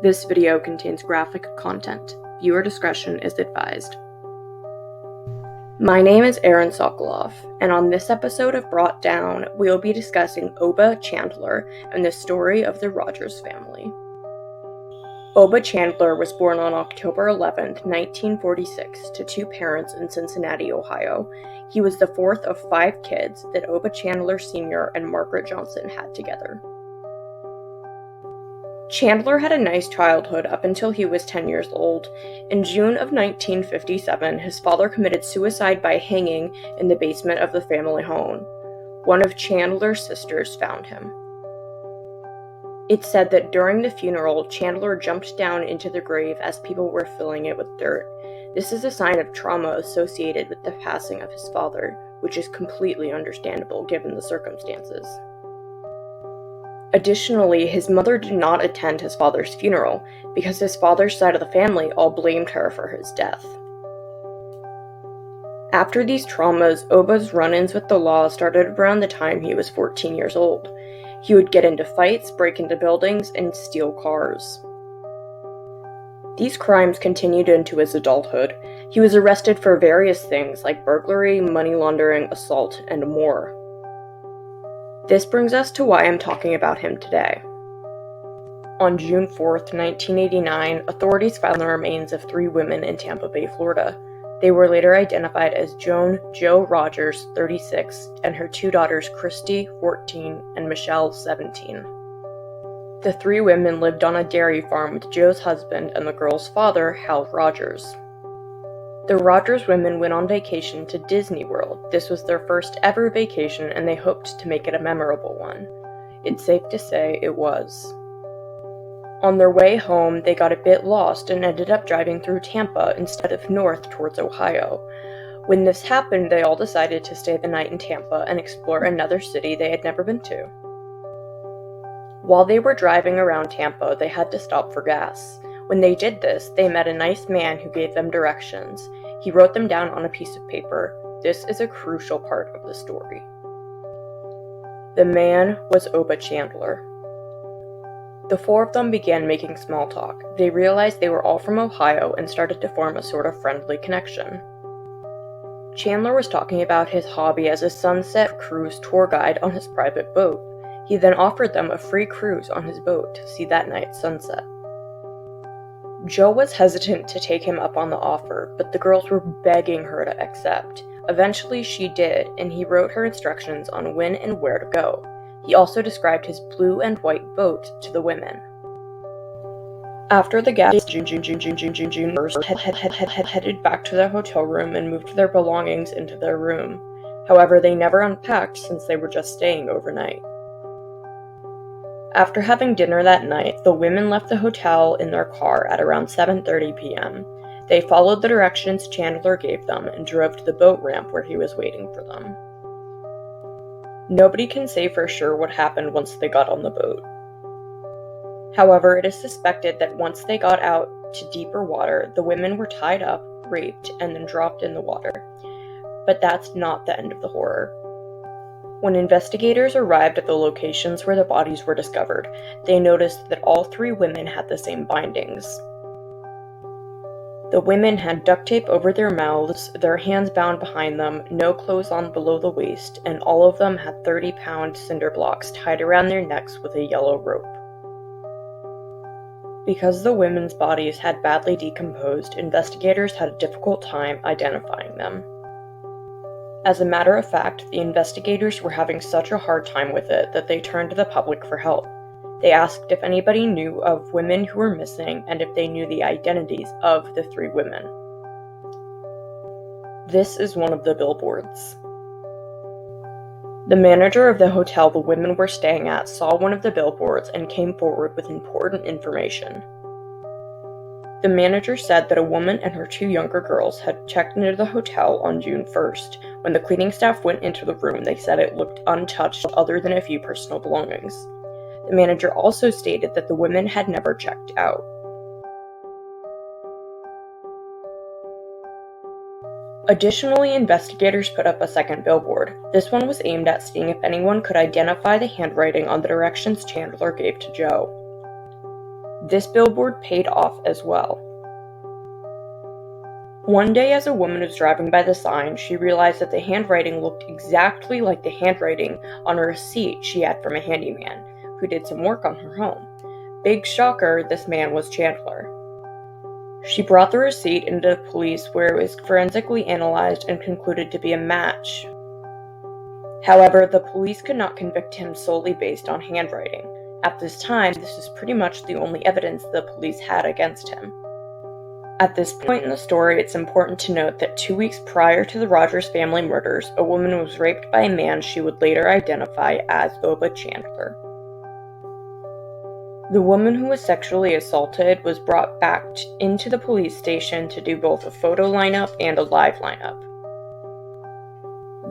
This video contains graphic content. Viewer discretion is advised. My name is Aaron Sokolov, and on this episode of Brought Down, we will be discussing Oba Chandler and the story of the Rogers family. Oba Chandler was born on October 11, 1946, to two parents in Cincinnati, Ohio. He was the fourth of 5 kids that Oba Chandler Sr. and Margaret Johnson had together. Chandler had a nice childhood up until he was 10 years old. In June of 1957, his father committed suicide by hanging in the basement of the family home. One of Chandler's sisters found him. It's said that during the funeral, Chandler jumped down into the grave as people were filling it with dirt. This is a sign of trauma associated with the passing of his father, which is completely understandable given the circumstances. Additionally, his mother did not attend his father's funeral because his father's side of the family all blamed her for his death. After these traumas, Oba's run-ins with the law started around the time he was 14 years old. He would get into fights, break into buildings, and steal cars. These crimes continued into his adulthood. He was arrested for various things like burglary, money laundering, assault, and more. This brings us to why I'm talking about him today. On June 4th, 1989, authorities found the remains of 3 women in Tampa Bay, Florida. They were later identified as Joan Jo Rogers, 36, and her 2 daughters Christy, 14, and Michelle, 17. The 3 women lived on a dairy farm with Jo's husband and the girls' father, Hal Rogers. The Rogers women went on vacation to Disney World. This was their first ever vacation, and they hoped to make it a memorable one. It's safe to say it was. On their way home, they got a bit lost and ended up driving through Tampa instead of north towards Ohio. When this happened, they all decided to stay the night in Tampa and explore another city they had never been to. While they were driving around Tampa, they had to stop for gas. When they did this, they met a nice man who gave them directions. He wrote them down on a piece of paper. This is a crucial part of the story. The man was Oba Chandler. The 4 of them began making small talk. They realized they were all from Ohio and started to form a sort of friendly connection. Chandler was talking about his hobby as a sunset cruise tour guide on his private boat. He then offered them a free cruise on his boat to see that night's sunset. Jo was hesitant to take him up on the offer, but the girls were begging her to accept. Eventually she did, and he wrote her instructions on when and where to go. He also described his blue and white boat to the women. After the guests headed back to their hotel room and moved their belongings into their room. However, they never unpacked since they were just staying overnight. After having dinner that night, the women left the hotel in their car at around 7:30 p.m. They followed the directions Chandler gave them and drove to the boat ramp where he was waiting for them. Nobody can say for sure what happened once they got on the boat. However, it is suspected that once they got out to deeper water, the women were tied up, raped, and then dropped in the water. But that's not the end of the horror. When investigators arrived at the locations where the bodies were discovered, they noticed that all 3 women had the same bindings. The women had duct tape over their mouths, their hands bound behind them, no clothes on below the waist, and all of them had 30-pound cinder blocks tied around their necks with a yellow rope. Because the women's bodies had badly decomposed, investigators had a difficult time identifying them. As a matter of fact, the investigators were having such a hard time with it that they turned to the public for help. They asked if anybody knew of women who were missing and if they knew the identities of the 3 women. This is one of the billboards. The manager of the hotel the women were staying at saw one of the billboards and came forward with important information. The manager said that a woman and her 2 younger girls had checked into the hotel on June 1st. When the cleaning staff went into the room, they said it looked untouched other than a few personal belongings. The manager also stated that the women had never checked out. Additionally, investigators put up a second billboard. This one was aimed at seeing if anyone could identify the handwriting on the directions Chandler gave to Jo. This billboard paid off as well. One day, as a woman was driving by the sign, she realized that the handwriting looked exactly like the handwriting on a receipt she had from a handyman who did some work on her home. Big shocker, this man was Chandler. She brought the receipt into the police, where it was forensically analyzed and concluded to be a match. However, the police could not convict him solely based on handwriting. At this time, this was pretty much the only evidence the police had against him. At this point in the story, it's important to note that 2 weeks prior to the Rogers family murders, a woman was raped by a man she would later identify as Oba Chandler. The woman who was sexually assaulted was brought back into the police station to do both a photo lineup and a live lineup.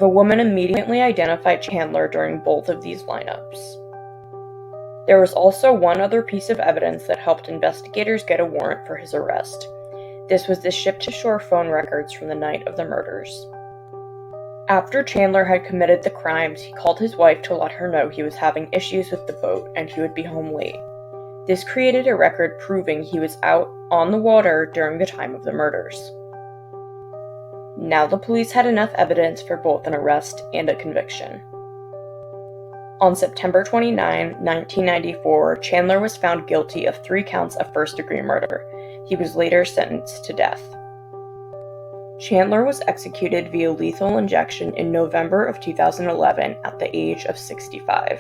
The woman immediately identified Chandler during both of these lineups. There was also one other piece of evidence that helped investigators get a warrant for his arrest. This was the ship-to-shore phone records from the night of the murders. After Chandler had committed the crimes, he called his wife to let her know he was having issues with the boat and he would be home late. This created a record proving he was out on the water during the time of the murders. Now the police had enough evidence for both an arrest and a conviction. On September 29, 1994, Chandler was found guilty of 3 counts of first-degree murder. He was later sentenced to death. Chandler was executed via lethal injection in November of 2011 at the age of 65.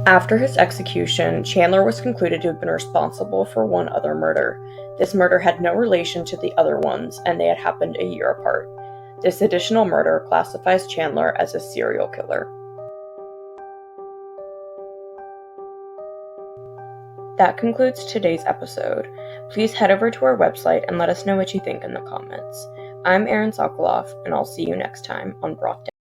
After his execution, Chandler was concluded to have been responsible for one other murder. This murder had no relation to the other ones, and they had happened a year apart. This additional murder classifies Chandler as a serial killer. That concludes today's episode. Please head over to our website and let us know what you think in the comments. I'm Erin Sokoloff, and I'll see you next time on Brought Down.